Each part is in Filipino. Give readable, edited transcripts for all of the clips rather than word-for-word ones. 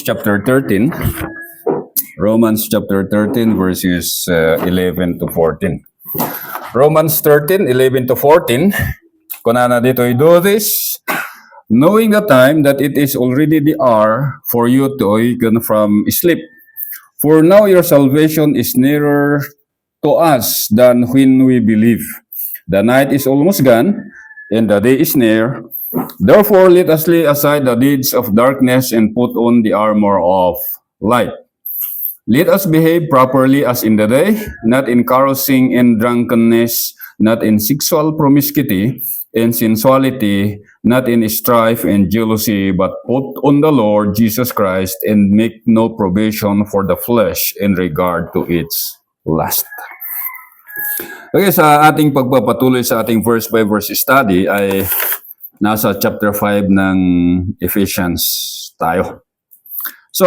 chapter 13. Romans chapter 13 verses 11 to 14. Romans 13, 11 to 14. Kunana dito, do this, knowing the time that it is already the hour for you to awaken from sleep. For now your salvation is nearer to us than when we believe. The night is almost gone, and the day is near. Therefore, let us lay aside the deeds of darkness and put on the armor of light. Let us behave properly as in the day, not in carousing and drunkenness, not in sexual promiscuity and sensuality, not in strife and jealousy, but put on the Lord Jesus Christ and make no provision for the flesh in regard to its lust. Okay, sa ating pagpapatuloy sa ating verse by verse study ay nasa chapter 5 ng Ephesians tayo. So,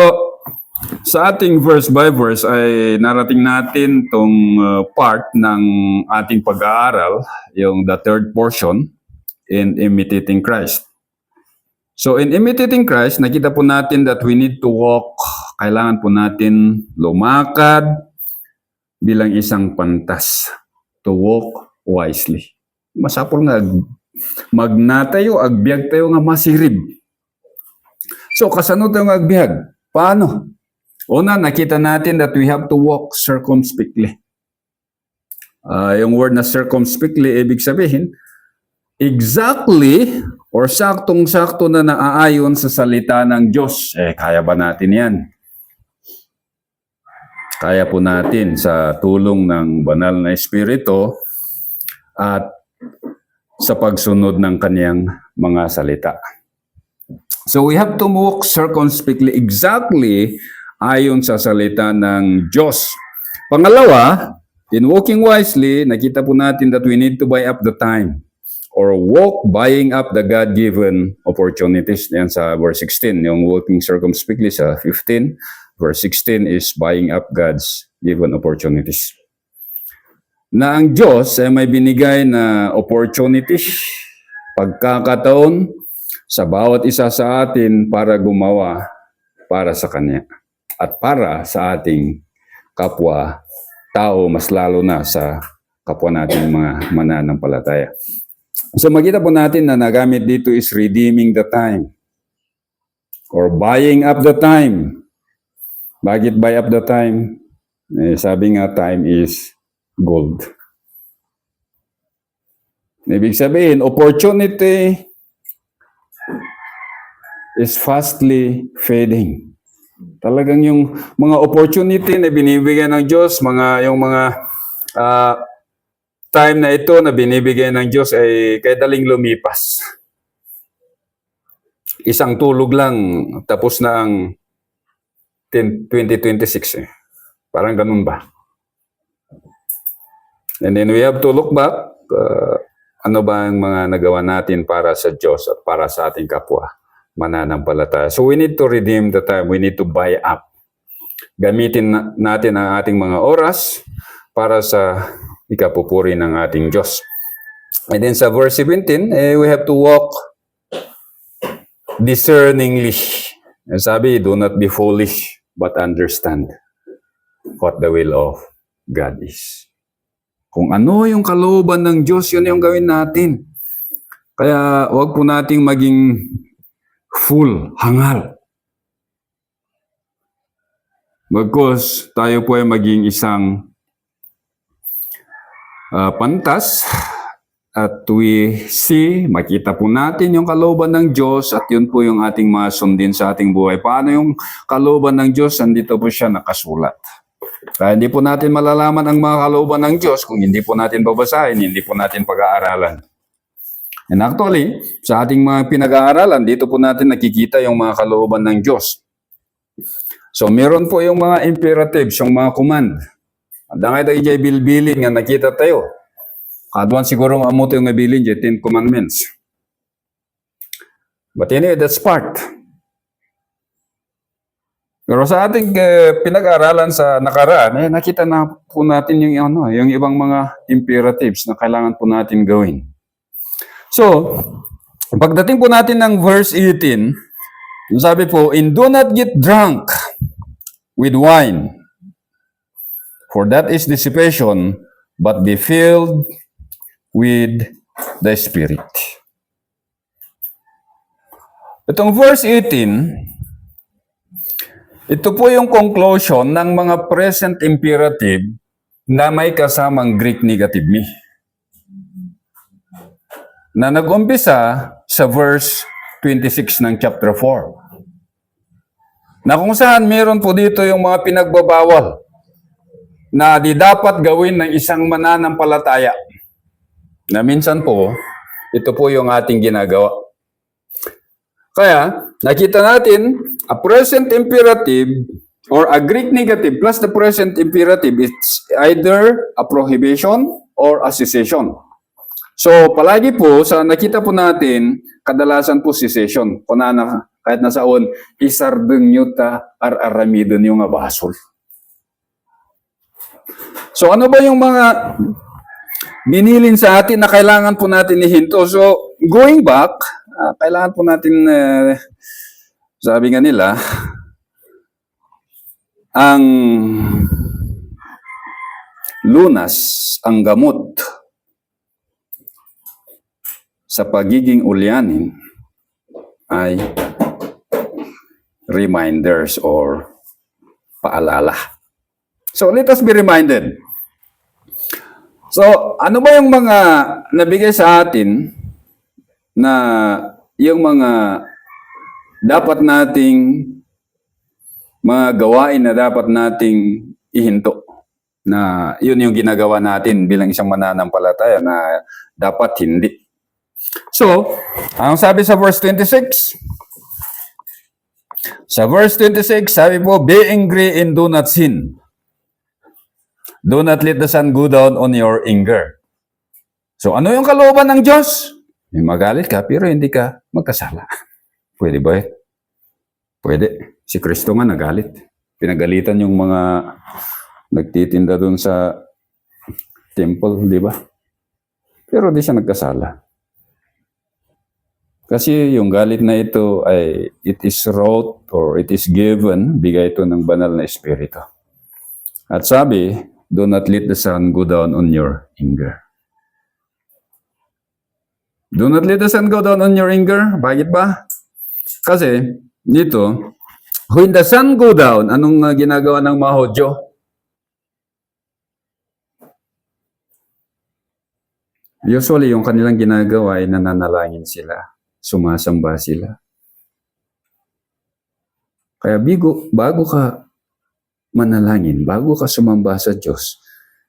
sa ating verse by verse ay narating natin tong part ng ating pag-aaral, yung the third portion, in imitating Christ. So, in imitating Christ, nakita po natin that we need to walk, kailangan po natin lumakad bilang isang pantas, to walk wisely. Masapol nga, magnatayo, agbyag tayo nga masirib. So, kasano tayo nga agbyag? Paano? Una, nakita natin that we have to walk circumspectly. Yung word na circumspectly, ibig sabihin, exactly or saktong-sakto na naaayon sa salita ng Diyos. Kaya ba natin yan? Kaya po natin sa tulong ng banal na Espiritu at sa pagsunod ng kaniyang mga salita. So we have to walk circumspectly, exactly ayon sa salita ng Diyos. Pangalawa, in walking wisely, nakita po natin that we need to buy up the time or walk buying up the God-given opportunities. Yan sa verse 16, yung walking circumspectly sa 15. Verse 16 is buying up God's given opportunities. Na ang Diyos ay may binigay na opportunities, pagkakataon sa bawat isa sa atin para gumawa para sa Kanya at para sa ating kapwa tao, mas lalo na sa kapwa nating mga mananampalataya. So makita po natin na nagamit dito is redeeming the time or buying up the time. Bakit buy up the time? Sabi nga, time is gold. Ibig sabihin, opportunity is fastly fading. Talagang yung mga opportunity na binibigyan ng Diyos, yung mga time na ito na binibigyan ng Diyos ay kaya daling lumipas. Isang tulog lang, tapos na ang 2026 Parang ganun ba? And then we have to look back, ano ba ang mga nagawa natin para sa Diyos at para sa ating kapwa mananampalataya. So we need to redeem the time. We need to buy up. Gamitin natin ang ating mga oras para sa ikapupuri ng ating Diyos. And then sa verse 17, we have to walk discerningly. Sabi, do not be foolish, but understand what the will of God is. Kung ano yung kalooban ng Diyos, yun yung gawin natin. Kaya wag po nating maging full, hangal. Bagkus tayo po ay maging isang pantas at we see, makita po natin yung kalooban ng Diyos at yun po yung ating masundin sa ating buhay. Paano yung kalooban ng Diyos? Andito po siya nakasulat. Kaya hindi po natin malalaman ang mga kalooban ng Diyos kung hindi po natin babasahin, hindi po natin pag-aaralan. And actually, sa ating mga pinag-aaralan, dito po natin nakikita yung mga kalooban ng Diyos. So, meron po yung mga imperatives, yung mga command. Dangay tayo dyan bilbilin nga nakita tayo. Kaduan siguro maamuto yung nabilin dyan, 10 Commandments. But anyway, that's part. Pero sa ating pinag-aralan sa nakaraan, nakita na po natin yung ibang mga imperatives na kailangan po natin gawin. So, pagdating po natin ng verse 18, Sabi po, and do not get drunk with wine, for that is dissipation, but be filled with the Spirit. Itong verse 18, ito po yung conclusion ng mga present imperative na may kasamang Greek negative me. Na nag-umpisa sa verse 26 ng chapter 4. Na kung saan meron po dito yung mga pinagbabawal na di dapat gawin ng isang mananampalataya. Na minsan po, ito po yung ating ginagawa. Kaya, nakita natin, a present imperative or a Greek negative plus the present imperative is either a prohibition or a cessation. So, palagi po, sa nakita po natin, kadalasan po cessation. Kunana, kahit nasaon, isardeng yuta ar-aramidon yung abasol. So, ano ba yung mga binilin sa atin na kailangan po natin ihinto? So, going back, kailangan po natin, sabi nga nila, ang lunas, ang gamot sa pagiging ulyanin ay reminders or paalala. So, let us be reminded. So, ano ba yung mga nabigay sa atin na yung mga dapat nating mga gawain na dapat nating ihinto? Na yun yung ginagawa natin bilang isang mananampalataya na dapat hindi. So, ang sabi sa verse 26, sabi po, be angry and do not sin. Do not let the sun go down on your anger. So, ano yung kalooban ng Diyos? Yung magalit ka, pero hindi ka magkasala. Pwede ba? Pwede. Si Kristo nga nagalit. Pinagalitan yung mga nagtitinda doon sa temple, di ba? Pero di siya nagkasala. Kasi yung galit na ito ay it is wrought or it is given, bigay ito ng banal na espiritu. At sabi, do not let the sun go down on your anger. Do not let the sun go down on your anger. Bakit ba? Kasi dito, when the sun go down, anong ginagawa ng mga Hudyo? Usually, yung kanilang ginagawa ay nananalangin sila. Sumasamba sila. Kaya bago ka manalangin, bago ka sumamba sa Diyos,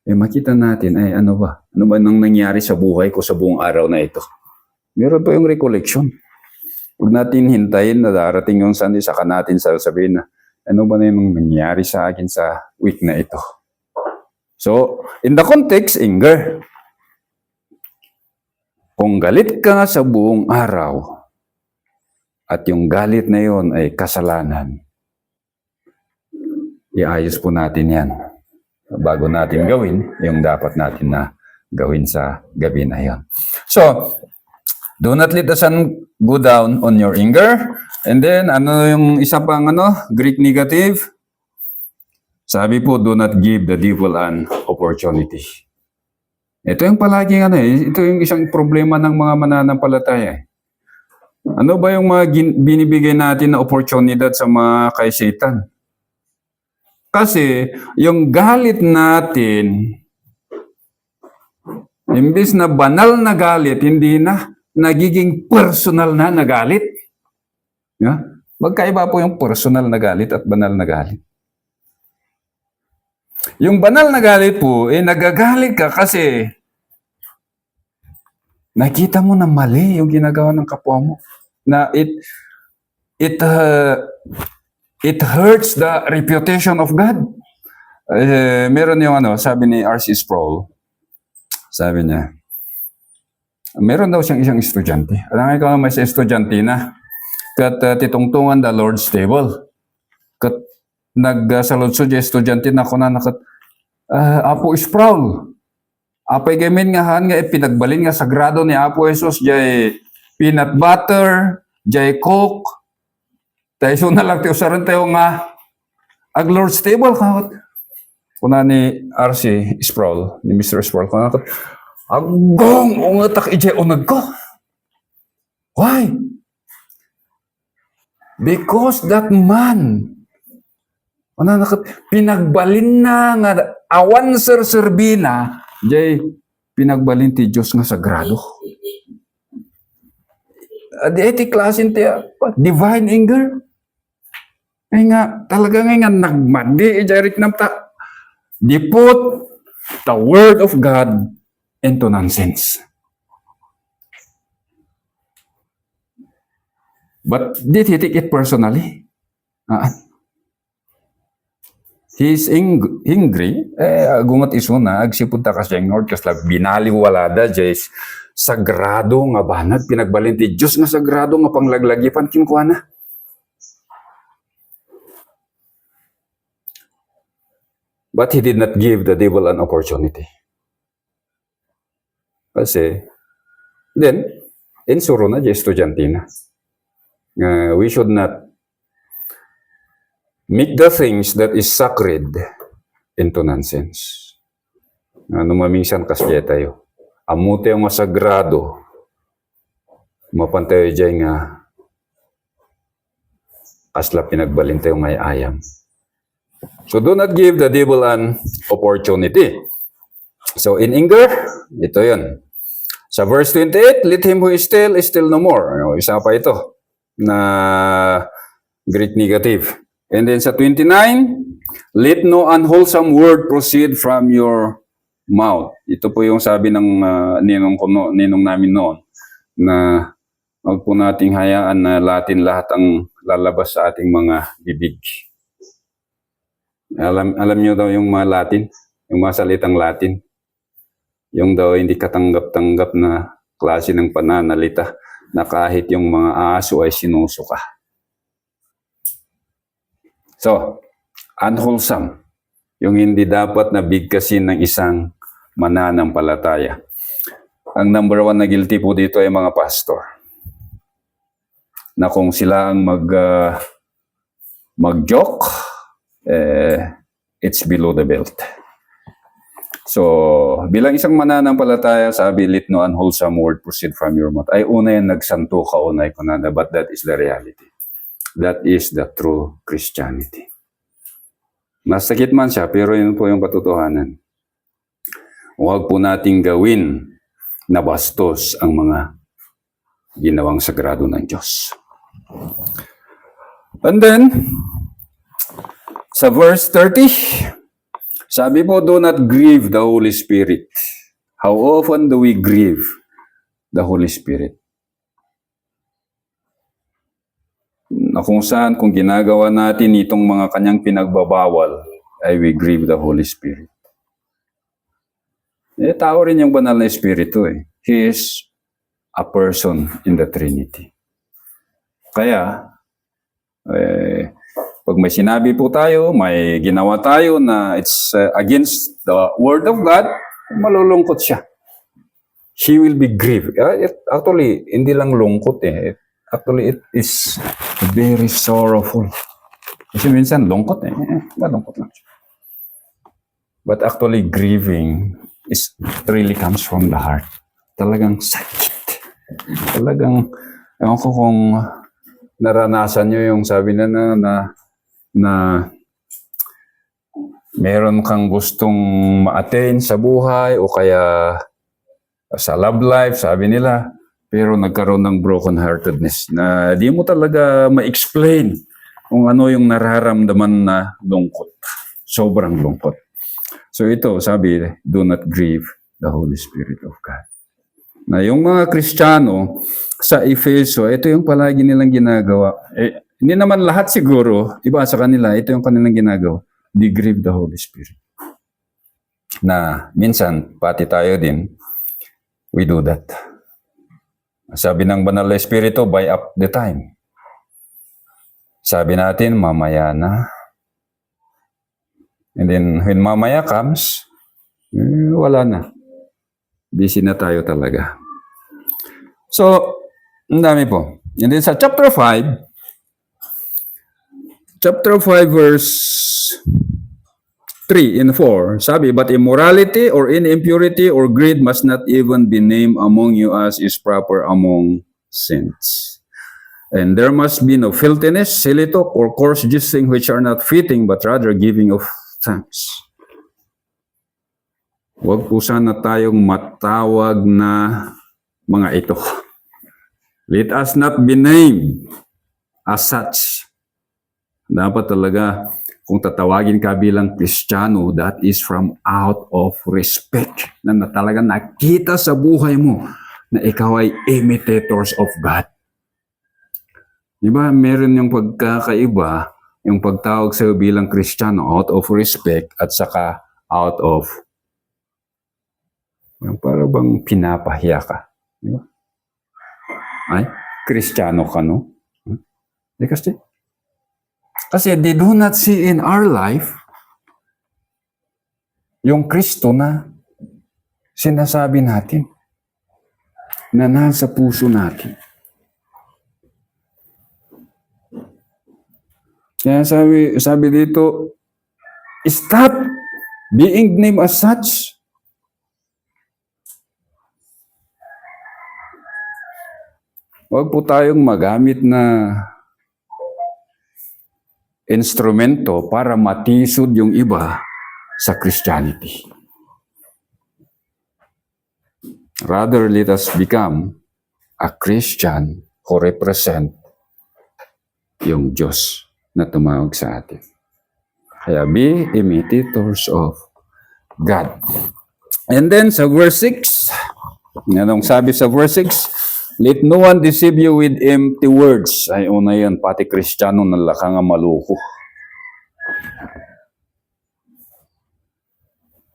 makita natin, ay ano ba? Ano ba nang nangyari sa buhay ko sa buong araw na ito? Meron pa yung recollection. Huwag natin hintayin na darating yung Sunday, saka natin sasabihin na, ano ba na yung nangyari sa akin sa week na ito? So, in the context, anger. Kung galit ka sa buong araw, at yung galit na yon ay kasalanan, iayos po natin yan. Bago natin gawin, yung dapat natin na gawin sa gabi na yon. So, do not let the sun go down on your anger. And then, ano yung isa pang Greek negative? Sabi po, do not give the devil an opportunity. Ito yung palaging ito yung isang problema ng mga mananampalataya. Ano ba yung mga binibigay natin na oportunidad sa mga kay Satan? Kasi yung galit natin, imbis na banal na galit, hindi na nagiging personal na galit. Yeah? Magkaiba po yung personal na galit at banal na galit. Yung banal na galit po, nagagalit ka kasi nakita mo na mali yung ginagawa ng kapwa mo. Na it hurts the reputation of God. Meron yung sabi ni R.C. Sproul, sabi niya, meron daw siyang isang estudyante. Alam nga ikaw may sa estudyante na, kat titungtungan the Lord's table. Kat nagsaludsod yung estudyante na kuna nakat, Apo Sproul, apay gamin nga han nga pinagbalin nga sagrado ni Apo Jesus, jay peanut butter, jay coke, Tayo na lang, tayo saran tayo nga, ag Lord's table, kahit. Kuna ni R.C. Sproul, ni Mr. Sproul, kuna ka, agong, ungatak ije unag ko. Why? Because that man, pinagbalin na nga, awan ser-serbina, jay, pinagbalin ti Diyos nga sagrado. Di iti klasin ti divine anger. Ay nga, talaga nga nagmandi, ijarik na ta, di put the word of God into nonsense. But did he take it personally? He's angry. Agungat iso na, agsipunta ka sa Lord, kasla binaliwalada, Jays, sagrado nga banag, pinagbalin ti Diyos nga sagrado nga panglaglagipan, kinkuha na. But he did not give the devil an opportunity. Kasi, then, insuro na, Jays, estudyante na. We should not make the things that is sacred into nonsense. Maminsan kasya tayo. Amute yung masagrado, mapantayo dyan nga kasla pinagbalin tayo may ayam. So do not give the devil an opportunity. So in anger, ito yun. Sa verse 28, let him who is still no more. Isa pa ito na Greek negative. And then sa 29, let no unwholesome word proceed from your mouth. Ito po yung sabi ng ninong namin noon na huwag po nating hayaan na Latin lahat ang lalabas sa ating mga bibig. Alam niyo daw yung mga Latin, yung mga salitang Latin. Yung daw hindi katanggap-tanggap na klase ng pananalita na kahit yung mga aso ay sinusuka. So, unwholesome. Yung hindi dapat na bigkasin ng isang mananampalataya. Ang number one na guilty po dito ay mga pastor. Na kung sila ang mag-joke, it's below the belt. So, bilang isang mananampalataya, sabi, let no unwholesome word proceed from your mouth. Ay una yung nagsanto ka, unay ko na, but that is the reality. That is the true Christianity. Masakit man siya, pero yun po yung katotohanan. Huwag po nating gawin na bastos ang mga ginawang sagrado ng Diyos. And then, sa verse 30, sabi po, do not grieve the Holy Spirit. How often do we grieve the Holy Spirit? Na kung saan, kung ginagawa natin itong mga kanyang pinagbabawal, ay we grieve the Holy Spirit. Tao rin yung banal na Espiritu eh. He is a person in the Trinity. Kaya, pag may sinabi po tayo, may ginawa tayo na it's against the Word of God, malulungkot siya. He will be grieved. Actually, hindi lang lungkot eh. Actually, it is very sorrowful. Kasi minsan, lungkot eh. Malungkot lang siya. But actually, grieving really comes from the heart. Talagang sakit. Talagang, ewan ko kung naranasan nyo yung sabi na meron kang gustong ma-attain sa buhay o kaya sa love life, sabi nila, pero nagkaroon ng broken-heartedness na di mo talaga ma-explain kung ano yung nararamdaman na lungkot. Sobrang lungkot. So ito, sabi, do not grieve the Holy Spirit of God. Na yung mga Kristiyano sa Efeso, ito yung palagi nilang ginagawa. Hindi naman lahat siguro, iba sa kanila, ito yung kanilang ginagawa. They grieve the Holy Spirit. Na minsan, pati tayo din, we do that. Sabi ng Banal na Espiritu, buy up the time. Sabi natin, mamaya na. And then, when mamaya comes, wala na. Busy na tayo talaga. So, ang dami po. And then sa chapter 5, chapter 5 verse 3 and 4, sabi, but immorality or impurity or greed must not even be named among you as is proper among saints. And there must be no filthiness, silly talk, or coarse jesting which are not fitting, but rather giving of thanks. Huwag po sana tayong matawag na mga ito. Let us not be named as such. Dapat talaga, kung tatawagin ka bilang Kristiyano, that is from out of respect. Na talagang nakita sa buhay mo na ikaw ay imitators of God. Diba, meron yung pagkakaiba, yung pagtawag sa'yo bilang Kristiyano out of respect at saka out of yung para bang pinapahiya ka. Diba? Ay, Kristiyano ka, no? Kasi they do not see in our life yung Kristo na sinasabi natin na nasa puso natin. Kaya sabi dito, stop being named as such. Huwag po tayong magamit na instrumento para matisod yung iba sa Christianity. Rather, let us become a Christian who represent yung Diyos na tumawag sa atin. Kaya be imitators of God. And then sa verse 6, anong sabi sa verse 6? Let no one deceive you with empty words. Ay, una yan, pati Kristiyano na lakang maluko.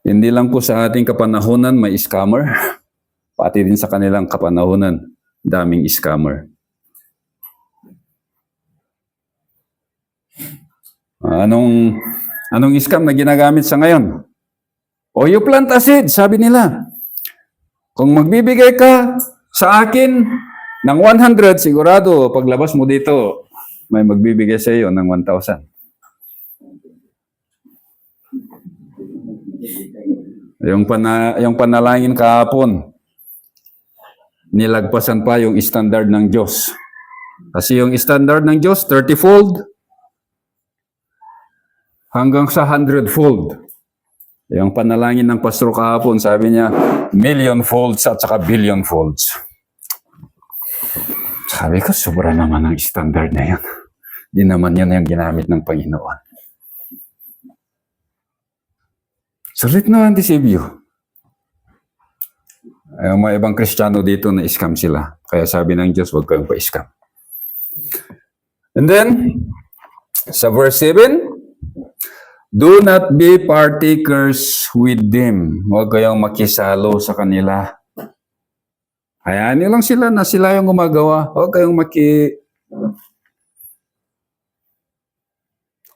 Hindi lang po sa ating kapanahunan may scammer. Pati din sa kanilang kapanahunan, daming scammer. Anong scam na ginagamit sa ngayon? O you plant a seed, sabi nila. Kung magbibigay ka sa akin ng 100, sigurado, paglabas mo dito, may magbibigay sa iyo ng 1,000. Yung panalangin kahapon, nilagpasan pa yung standard ng Diyos. Kasi yung standard ng Diyos, 30-fold, hanggang sa 100-fold. Yung panalangin ng pastor kahapon, sabi niya, million folds at saka billion folds. Sabi ko, sobra naman ang standard na yan. Di naman yan yung ginamit ng Panginoon. Sulit na antisibyo. Yung mga ibang Kristiyano dito na scam sila. Kaya sabi ng Diyos, huwag kayong pa-scam. And then, sa verse 7, do not be partakers with them. Huwag kayong makisalo sa kanila. Hayaan lang sila na sila yung gumagawa. Huwag kayong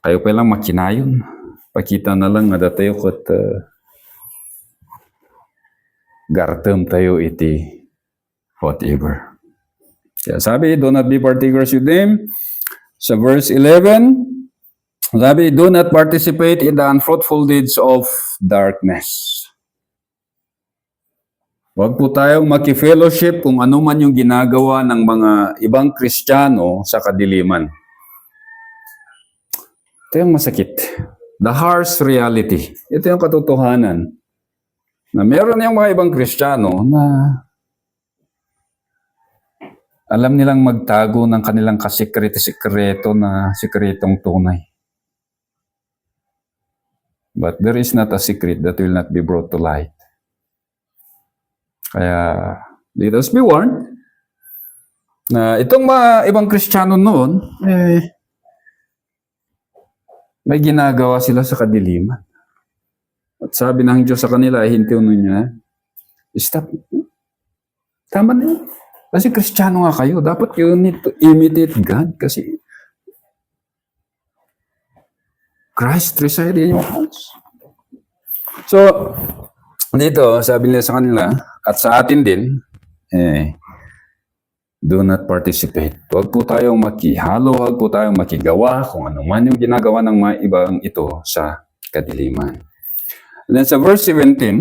kayo pa lang makinayon. Pakita na lang na tayo kat gartem tayo iti whatever. Kaya sabi, do not be partakers with them. Sa verse 11, sabi, do not participate in the unfruitful deeds of darkness. Huwag po tayong maki-fellowship kung ano man yung ginagawa ng mga ibang Kristiyano sa kadiliman. Ito yung masakit. The harsh reality. Ito yung katotohanan. Na meron yung mga ibang Kristiyano na alam nilang magtago ng kanilang kasikreto na sikretong tunay. But there is not a secret that will not be brought to light. Kaya, let us be warned na itong mga ibang Kristiyano noon, may ginagawa sila sa kadiliman. At sabi ng Diyos sa kanila, hintiyon niya, stop. Tama na yun. Kasi Kristiyano nga kayo. Dapat you need to imitate God kasi Christ reside in your hearts. So, dito, sabi nila sa kanila, at sa atin din, Do not participate. Huwag po tayong makihalo, huwag po tayong makigawa kung ano man yung ginagawa ng mga ibang ito sa kadiliman. And then sa verse 17,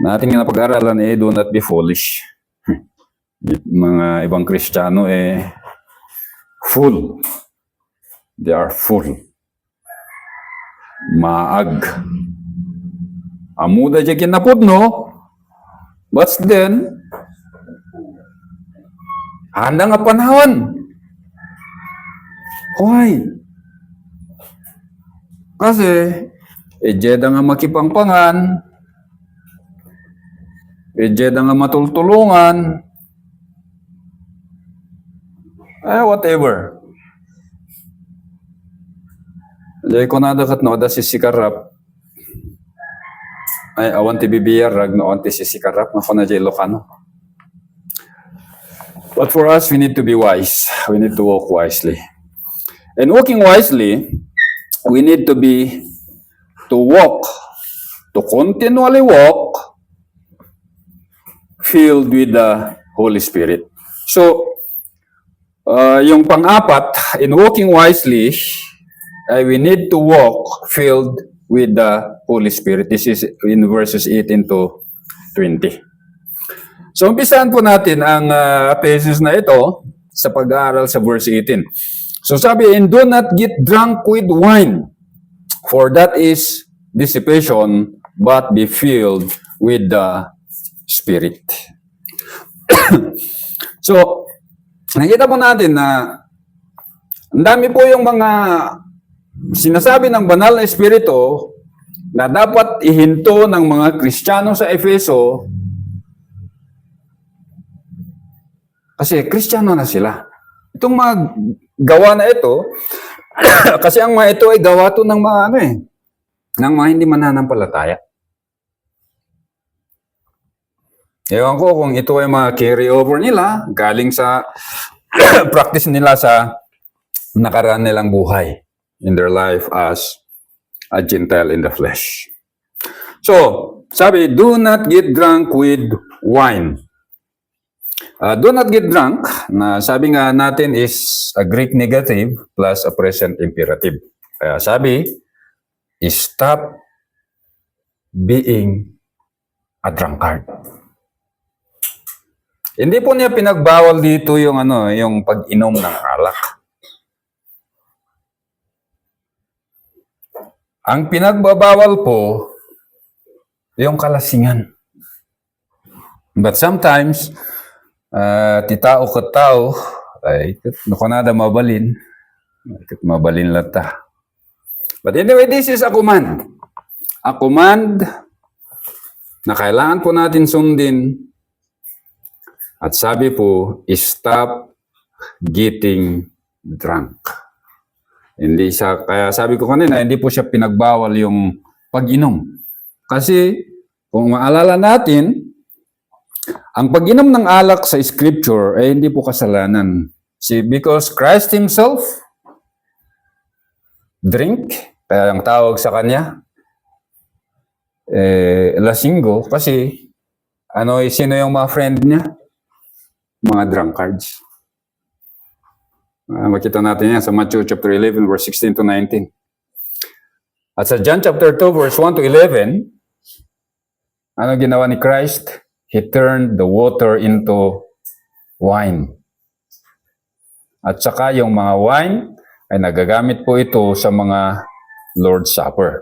na ating napag-aralan do not be foolish. Mga ibang Kristiyano fool. They are fool. Maag. Amuda dyan kinapudno, but then, handa nga panahon. Why? Kasi, ejeda nga makipangpangan, ejeda nga matultulungan, whatever. Jadi ko nadakat no, da si sikarap, awan ti bibiyarag no, awan ti si sikarap, na ko na jay Ilocano. But for us, we need to be wise. We need to walk wisely. And walking wisely, we need to continually walk, filled with the Holy Spirit. So, yung pang-apat, in walking wisely, we need to walk filled with the Holy Spirit. This is in verses 18 to 20. So, umpisahan po natin ang passage na ito sa pag-aaral sa verse 18. So, sabi, and do not get drunk with wine, for that is dissipation, but be filled with the Spirit. So, nakita po natin na ang dami po yung mga sinasabi ng banal na Espiritu na dapat ihinto ng mga Kristiyano sa Efeso kasi Kristiyano na sila. Itong mga gawa na ito, kasi ang mga ito ay gawa to ng mga ng mga hindi mananampalataya. Ewan ko kung ito ay mga carry over nila galing sa practice nila sa nakaraan nilang buhay in their life as a Gentile in the flesh. So, sabi, do not get drunk with wine. Do not get drunk, na sabi nga natin is a Greek negative plus a present imperative. Kaya sabi, stop being a drunkard. Hindi po niya pinagbawal dito yung yung pag-inom ng alak. Ang pinagbabawal po, yung kalasingan. But sometimes, titao ka tao, ay, nakunada mabalin. Mabalin lata. But anyway, this is a command. A command na kailangan po natin sundin. At sabi po, stop getting drunk. Hindi siya, kaya sabi ko kanina, hindi po siya pinagbawal yung pag-inom. Kasi, kung maalala natin, ang pag-inom ng alak sa Scripture ay hindi po kasalanan. See, because Christ Himself drink, kaya ang tawag sa Kanya, lasinggo, kasi, sino yung mga friend niya? Mga drunkards. Makita natin yan sa Matthew chapter 11, verse 16 to 19. At sa John chapter 2, verse 1 to 11, ano ginawa ni Christ? He turned the water into wine. At saka yung mga wine ay nagagamit po ito sa mga Lord's Supper.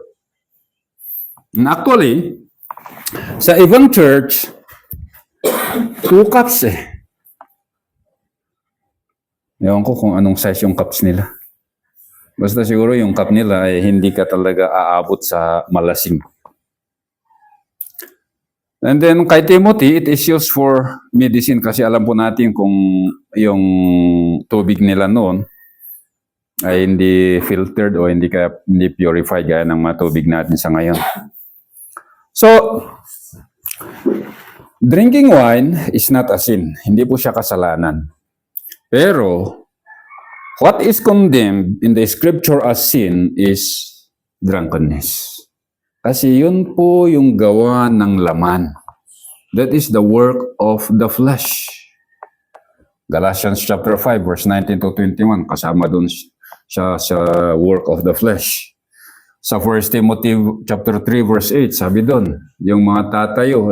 And actually, sa ibang church, 2 cups Ewan ko kung anong size yung cups nila. Basta siguro yung cup nila ay hindi ka talaga aabot sa malasing. And then kay Timothy, it is used for medicine kasi alam po natin kung yung tubig nila noon ay hindi filtered o hindi purified gaya ng mga tubig natin sa ngayon. So, drinking wine is not a sin. Hindi po siya kasalanan. Pero, what is condemned in the Scripture as sin is drunkenness. Kasi yun po yung gawa ng laman. That is the work of the flesh. Galatians chapter 5, verse 19 to 21, kasama doon siya sa work of the flesh. Sa 1 Timothy chapter 3, verse 8, sabi doon, yung mga tatayo,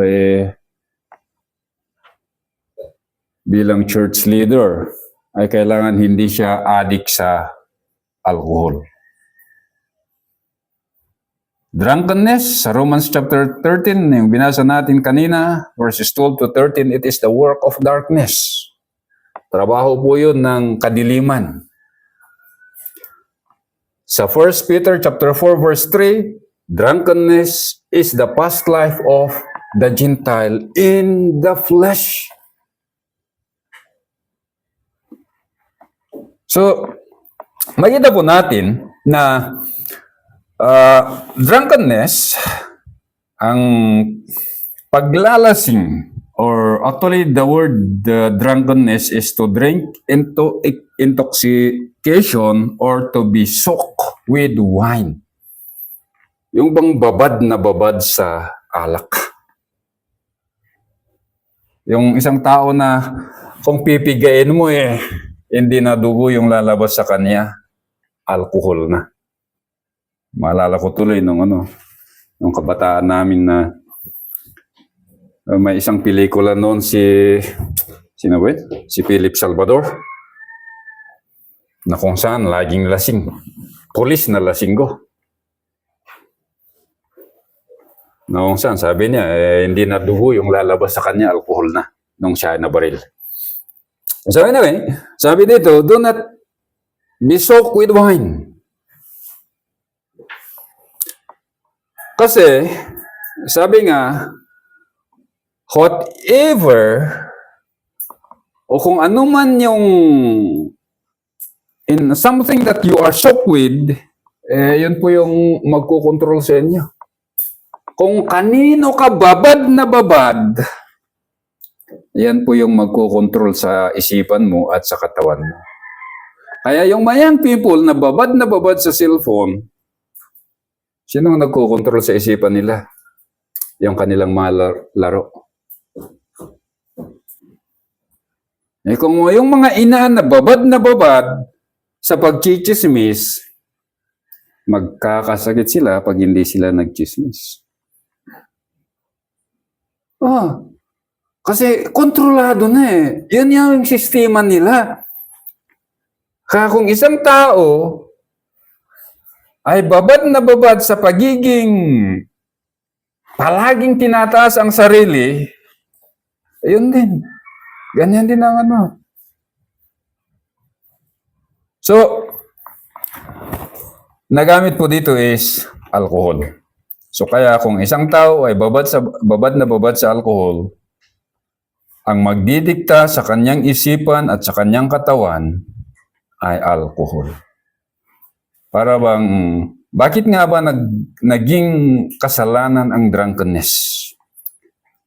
bilang church leader, ay kailangan hindi siya addict sa alcohol. Drunkenness, sa Romans chapter 13, yung binasa natin kanina, verses 12 to 13, it is the work of darkness. Trabaho po yun ng kadiliman. Sa 1 Peter chapter 4, verse 3, drunkenness is the past life of the Gentile in the flesh. So, makita po natin na drunkenness, ang paglalasing, or actually the word drunkenness is to drink into intoxication or to be soaked with wine. Yung bang babad na babad sa alak. Yung isang tao na kung pipigain mo hindi na dugo yung lalabas sa kanya, alcohol na. Maalala ko tuloy nung kabataan namin na may isang pelikula noon si Philip Salvador, na kung saan laging lasing. Pulis na lasinggo. Na kung saan, sabi niya, hindi na dugo yung lalabas sa kanya, alcohol na, nung siya nabaril. So anyway, sabi dito, do not be soaked with wine. Kasi, sabi nga, whatever, o kung ano man yung in something that you are soaked with, yun po yung magkukontrol sa inyo. Kung kanino ka babad na babad, yan po yung magkukontrol sa isipan mo at sa katawan mo. Kaya yung mayang people na babad sa cellphone, sino ang nagkukontrol sa isipan nila? Yung kanilang mga laro. Kung yung mga ina na babad sa pagchichismis, magkakasakit sila pag hindi sila nagchismis. Kasi kontrolado na Yan yung sistema nila. Kaya kung isang tao ay babad na babad sa pagiging palaging tinataas ang sarili, yun din. Ganyan din ang So, nagamit po dito is alcohol. So, kaya kung isang tao ay babad na babad sa alcohol, ang magdidikta sa kanyang isipan at sa kanyang katawan ay alcohol. Para bang, bakit nga ba naging kasalanan ang drunkenness?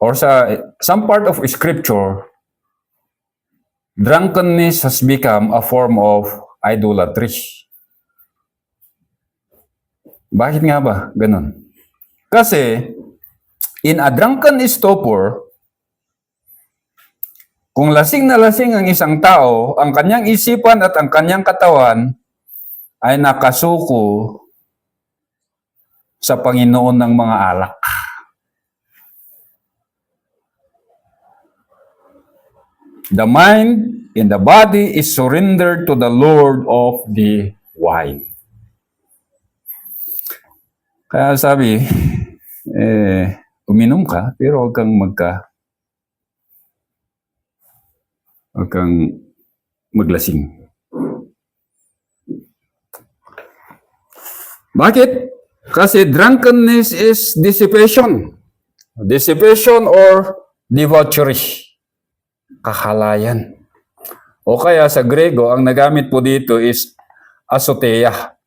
Or sa some part of scripture, drunkenness has become a form of idolatry. Bakit nga ba ganun? Kasi, in a drunken stupor, kung lasing na lasing ang isang tao, ang kanyang isipan at ang kanyang katawan ay nakasuko sa Panginoon ng mga alak. The mind and the body is surrendered to the Lord of the wine. Kaya sabi, uminom ka, pero huwag kang maglasing. Bakit? Kasi drunkenness is dissipation. Dissipation or debauchery. Kahalayan. O kaya sa Grego, ang nagamit po dito is asoteia.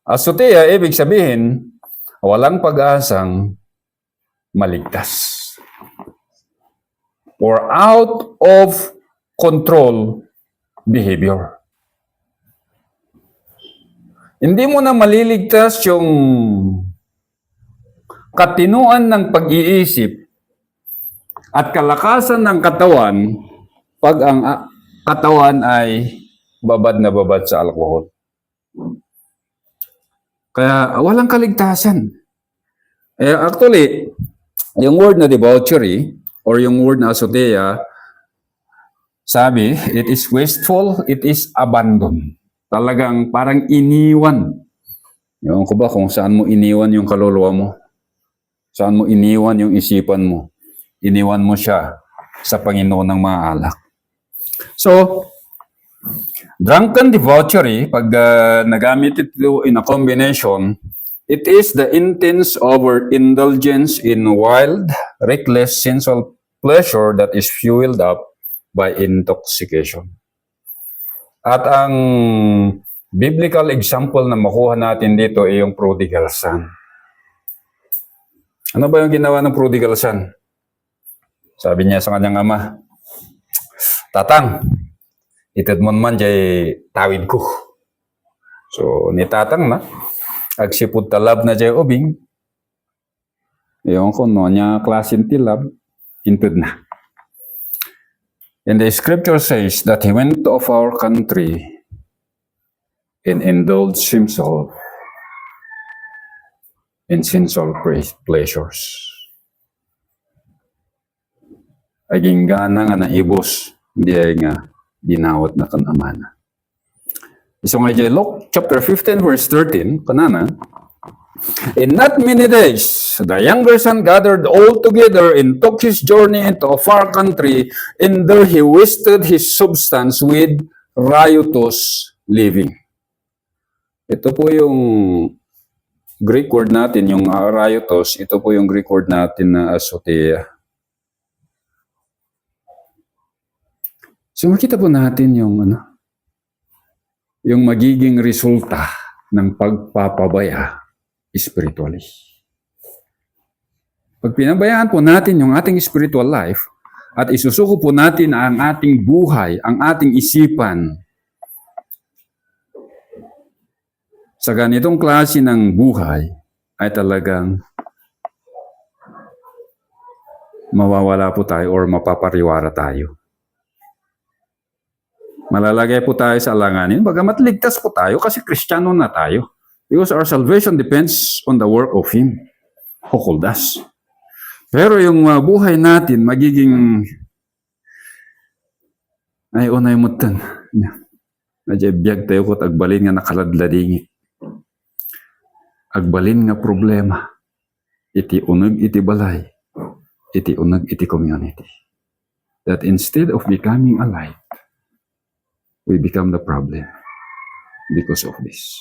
Asoteia, ibig sabihin, walang pag-asang maligtas. Or out of control behavior. Hindi mo na maliligtas yung katinuan ng pag-iisip at kalakasan ng katawan pag ang katawan ay babad na babad sa alcohol. Kaya walang kaligtasan. Actually, yung word na debauchery or yung word na asotea, sabi, it is wasteful, it is abandon. Talagang parang iniwan. Yung ko ba kung saan mo iniwan yung kaluluwa mo? Saan mo iniwan yung isipan mo? Iniwan mo siya sa Panginoon ng mga alak. So, drunken debauchery, pag nagamit ito in a combination, it is the intense overindulgence in wild, reckless sensual pleasure that is fueled up by intoxication. At ang biblical example na makuha natin dito ay yung prodigal son. Ano ba yung ginawa ng prodigal son? Sabi niya sa kanyang ama, Tatang, itad mo naman jay tawid ko. So, ni Tatang na, agsipod talab na jay ubing, yung ko no, niya klasin tilab, intud na. And the scripture says that he went to a far country and indulged himself in sensual pleasures. Aging gana nga na ibos, hindi ay nga dinawat na kanamana. So nga Luke chapter 15 verse 13, kanana, in not many days, the younger son gathered all together and took his journey into a far country, and there he wasted his substance with riotous living. Ito po yung Greek word natin, yung riotous, ito po yung Greek word natin na asotea. So makita po natin yung yung magiging resulta ng pagpapabaya spiritually. Pag pinabayaan po natin yung ating spiritual life at isusuko po natin ang ating buhay, ang ating isipan sa ganitong klase ng buhay, ay talagang mawawala po tayo or mapapariwara tayo. Malalagay po tayo sa alanganin, bagamat ligtas po tayo kasi Kristiyano na tayo. Because our salvation depends on the work of Him who called us. Pero yung buhay natin magiging ay unay mutan. Nadya biyag tayo ko agbalin nga nakaladladingit. Agbalin nga problema. Iti unag iti balay. Iti unag iti community. That instead of becoming a light, we become the problem because of this.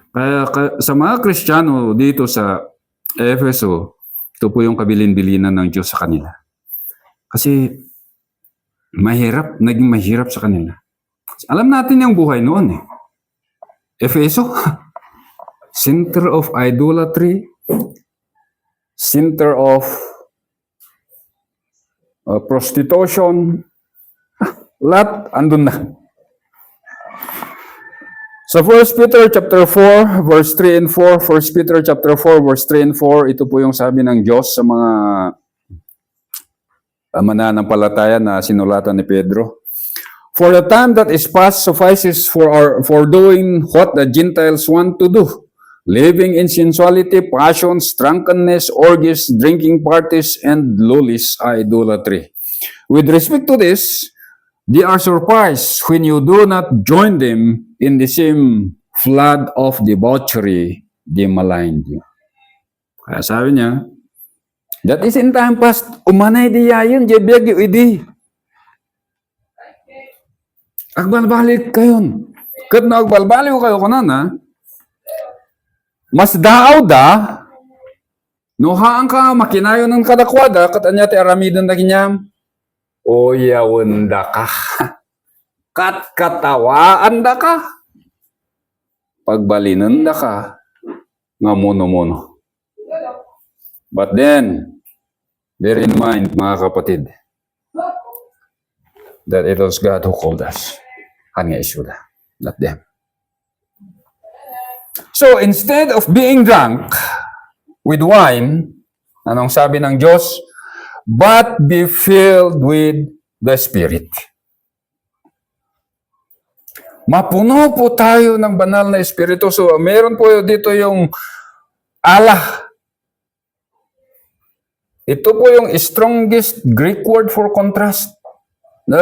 Kaya sa mga Kristiyano dito sa Efeso, ito po yung kabilin-bilinan ng Diyos sa kanila. Kasi naging mahirap sa kanila. Alam natin yung buhay noon eh. Efeso, center of idolatry, center of prostitution, lahat andun na. So 1 Peter chapter 4 verse 3 and 4, 1 Peter chapter 4 verse 3 and 4, ito po yung sabi ng Diyos sa mga mananampalataya na sinulatan ni Pedro. For the time that is past suffices for doing what the Gentiles want to do, living in sensuality, passions, drunkenness, orgies, drinking parties, and lawless idolatry. With respect to this, they are surprised when you do not join them in the same flood of debauchery they maligned you. Kaya sabi niya, that is in time past, umanay diyayon, jebiyag yu idi. Agbalbalik kayon. Kat na agbalbalik kayo kanana, mas daaw da, nuhaan ka, makinayo ng kadakwada, kat anya ti aramidon na kinyam, o yawon da ka. Kat katawaan da ka. Pagbalinan da ka. Nga mono-mono. But then, bear in mind, mga kapatid, that it was God who called us. Kanya isyuda, not them. So, instead of being drunk with wine, anong sabi ng Diyos? But be filled with the Spirit. Mapuno po tayo ng banal na Espiritu. So, meron po dito yung Allah. Ito po yung strongest Greek word for contrast.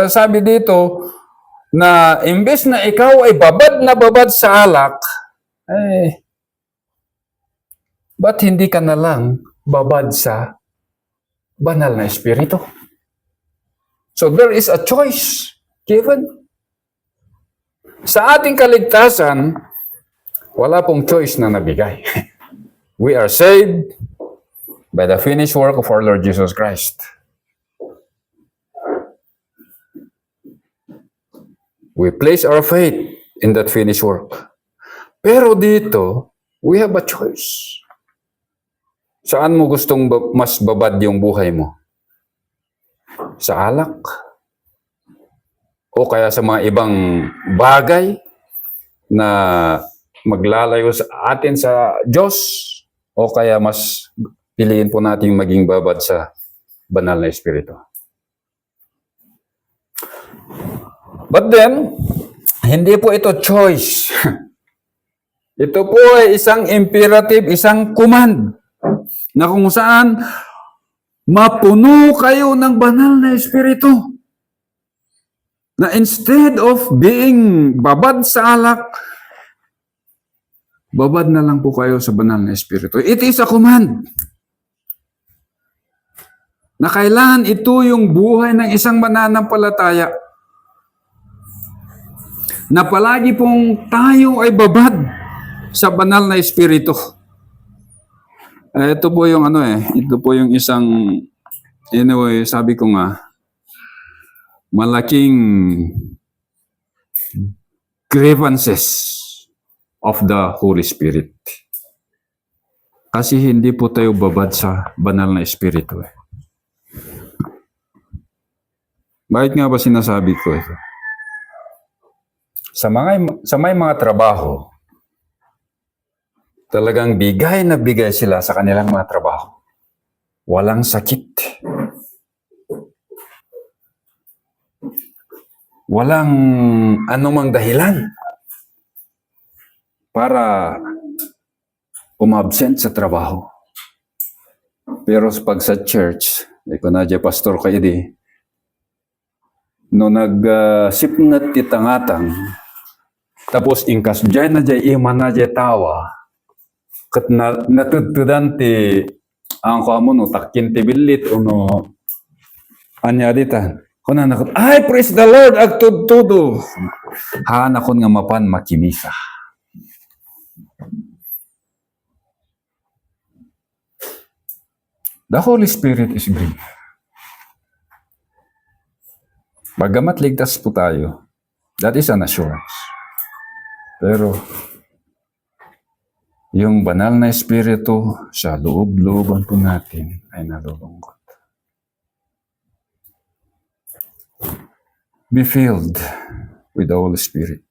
Sabi dito na imbes na ikaw ay babad na babad sa alak, ba't hindi ka na lang babad sa banal na Espiritu? So there is a choice given. Sa ating kaligtasan, wala pong choice na nabigay. We are saved by the finished work of our Lord Jesus Christ. We place our faith in that finished work. Pero dito, we have a choice. Saan mo gustong mas babad yung buhay mo? Sa alak? O kaya sa mga ibang bagay na maglalayo sa atin sa Diyos? O kaya mas piliin po natin maging babad sa banal na Espiritu? But then, hindi po ito choice. Ito po ay isang imperative, isang command na kung saan mapuno kayo ng banal na Espiritu. Na instead of being babad sa alak, babad na lang po kayo sa banal na Espiritu. It is a command. Na kailangan ito yung buhay ng isang mananampalataya. Na palagi pong tayo ay babad sa banal na Espiritu. Ito po yung ito po yung isang, anyway, sabi ko nga, malaking grievances of the Holy Spirit. Kasi hindi po tayo babad sa banal na Espiritu. Bakit nga ba sinasabi ko ito? Sa may mga trabaho, talagang bigay na bigay sila sa kanilang mga trabaho. Walang sakit. Walang anumang dahilan para umabsent sa trabaho. Pero pag sa church, ikaw na dyan, pastor kayo di, no nag-sipngat titangatang, tapos ingkas dyan na dyan, iman na dyan tawa, kat natutudan ti, ang kamo no, takin ti bilit, no, anya ditan. Kuna nakot, ay, praise the Lord, agtudtudo. Hanakon nga mapan makimisa. The Holy Spirit is great. Bagamat ligtas po tayo, that is an assurance. Pero, yung banal na Espiritu sa loob-looban po natin ay nalulungkot. Be filled with the Holy Spirit.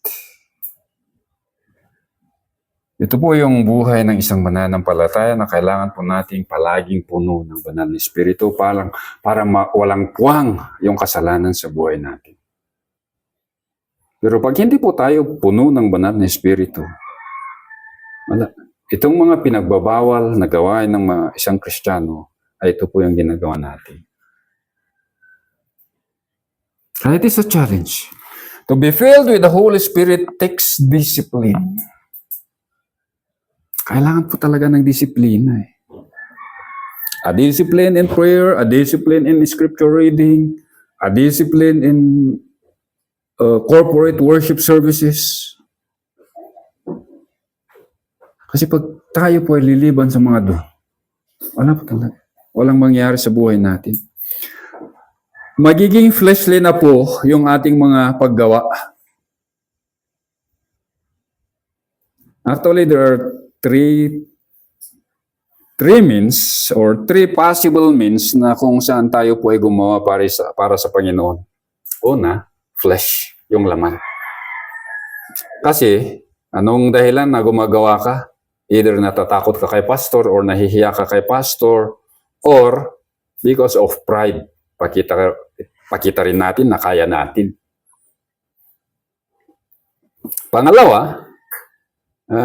Ito po yung buhay ng isang mananampalataya na kailangan po nating palaging puno ng banal na Espiritu para walang puwang yung kasalanan sa buhay natin. Pero pag hindi po tayo puno ng banal na Espiritu, wala. Itong mga pinagbabawal na gawain ng isang Kristiyano ay ito po yung ginagawa natin. Kaya it is a challenge. To be filled with the Holy Spirit takes discipline. Kailangan po talaga ng disiplina. A discipline in prayer, a discipline in scripture reading, a discipline in corporate worship services. Kasi pag tayo po ay liliban sa mga doon, wala po talaga. Walang mangyari sa buhay natin. Magiging fleshly na po yung ating mga paggawa. Actually, there are three means or three possible means na kung saan tayo po ay gumawa para sa Panginoon. Una, flesh, yung laman. Kasi, anong dahilan na gumagawa ka? Either natatakot ka kay pastor or nahihiya ka kay pastor or because of pride. pakita rin natin na kaya natin. Pangalawa,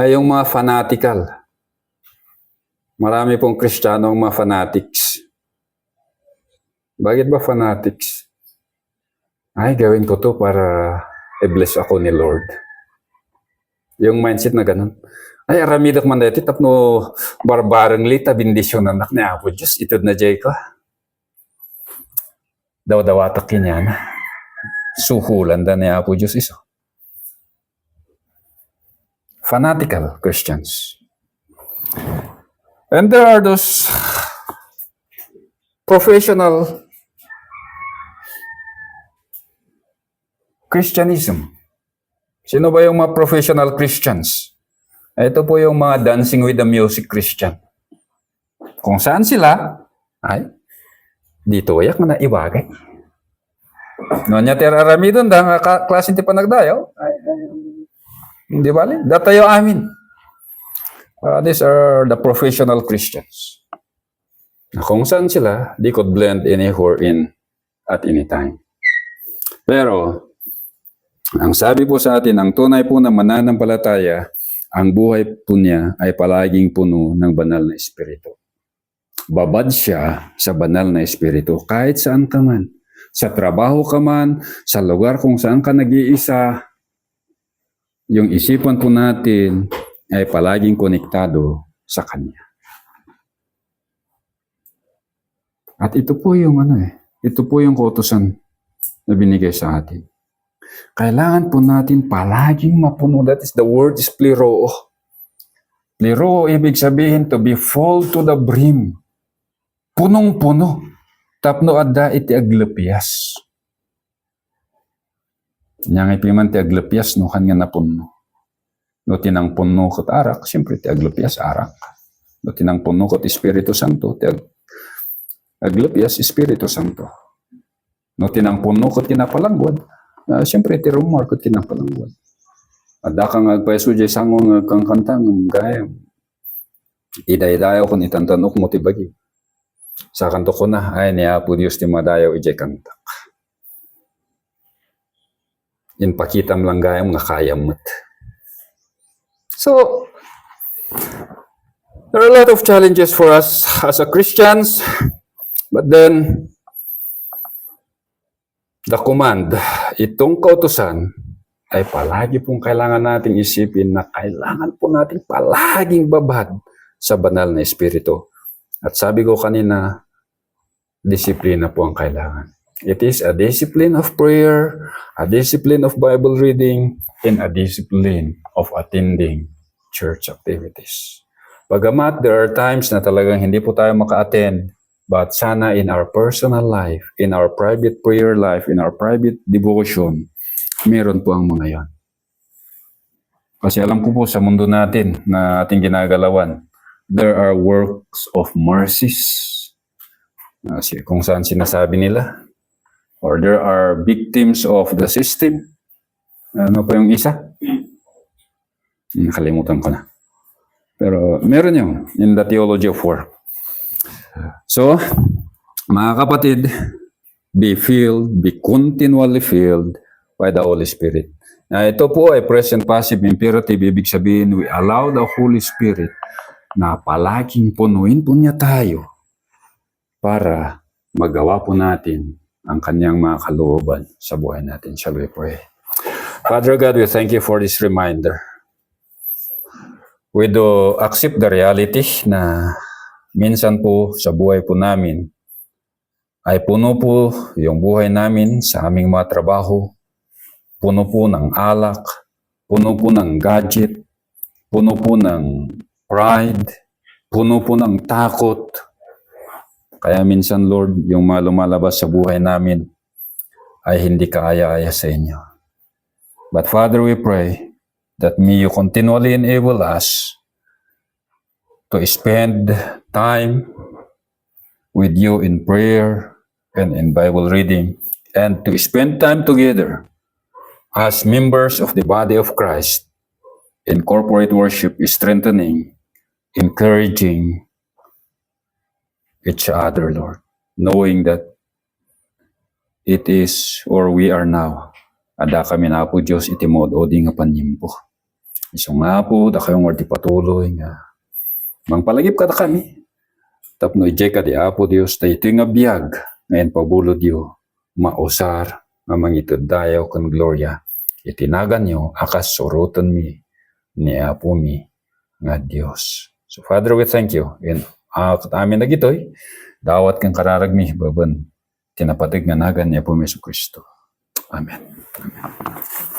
yung mga fanatical. Marami pong Kristiyano ang mga fanatics. Bakit ba fanatics? Ay, gawin ko to para i-bless ako ni Lord. Yung mindset na ganun. Ay, aramidak man dito, tapno barbarang lita, bindisyon anak ni Apo Diyos, itod na jay ko. Daw-dawatak kinyan. Suhulan da ni Apo Diyos iso. Fanatical Christians. And there are those professional Christianism. Sino ba yung mga professional Christians? Ito po yung mga dancing with the music Christian. Kung saan sila, ay, dito ayak na iwagay. Nonya terarami doon, dahil klase ti panagdayo, ay, hindi bali, datayo amin. These are the professional Christians. Na kung saan sila, they could blend anywhere in at any time. Pero, ang sabi po sa atin, ang tunay po na mananampalataya, ang buhay po niya ay palaging puno ng banal na espiritu. Babad siya sa banal na espiritu kahit saan ka man. Sa trabaho ka man, sa lugar kung saan ka nag-iisa, yung isipan po natin ay palaging konektado sa Kanya. At ito po yung ito po yung kautusan na binigay sa atin. Kailangan po natin palaging mapuno. That is, the word is pleroo. Pleroo, ibig sabihin to be full to the brim. Punong-puno. Tapno adda iti aglepyas. Nyang ipiman ti aglepyas, no, kan nga napuno. No, tinang puno kot arak, siyempre ti aglepyas arak. No, tinang puno kot Espiritu Santo, ti aglepyas Espiritu Santo. No, tinang puno kot kinapalangwad, siyempre ti rumor kot kinapalangwad. Adda kang agpaeso jay sangong kang kantang gayam. Iday-dayaw kon itantanok mo ti bagi. Sa kanto ko na, ay niya po Diyos ti madayaw ijay kantak. Inpakitam lang gayam nga kayam mat. So, there are a lot of challenges for us as a Christians, but then, the command, itong kautusan, ay palagi pong kailangan nating isipin na kailangan po nating palaging babad sa banal na espiritu. At sabi ko kanina, disiplina po ang kailangan. It is a discipline of prayer, a discipline of Bible reading, and a discipline of attending church activities. Bagamat there are times na talagang hindi po tayo maka-attend, but sana in our personal life, in our private prayer life, in our private devotion, meron po ang mga yan. Kasi alam ko po sa mundo natin na ating ginagalawan, there are works of mercies. Kung saan sinasabi nila, or there are victims of the system. Ano pa yung isa? Nakalimutan ko na. Pero meron yung in the theology of work. So, mga kapatid, be filled, be continually filled by the Holy Spirit. Ito po ay present passive imperative. Ibig sabihin, we allow the Holy Spirit na palaging punuin po niya tayo para magawa po natin ang kanyang mga kalooban sa buhay natin. Shall we pray? Father God, we thank you for this reminder. We do accept the reality na minsan po sa buhay po namin ay puno po yung buhay namin sa aming mga trabaho, puno po ng alak, puno po ng gadget, puno po ng pride, puno po ng takot. Kaya minsan, Lord, yung mga lumalabas sa buhay namin ay hindi kaaya-aya sa inyo. But Father, we pray that may you continually enable us to spend time with you in prayer and in Bible reading, and to spend time together as members of the body of Christ in corporate worship, strengthening, encouraging each other, Lord, knowing that it is or we are now. Ada kami na po Diyos iti mododi nga panimpo. Iso nga po, da kayong ordi patuloy nga. Mangpalagip ka da kami. Tapno ijay ka di Apo Diyos, tayo ito nga biyag. Ngayon pabulo Diyo, mausar, mamangitod dayaw kan gloria. Itinagan nyo, akas surutan mi, ni Apo mi, nga Diyos. So Father, we thank you. And amin na gitoy, dawat kang kararagmi, baban, tinapatig nga nagan ni Apo Meso Kristo. Amen. Amen.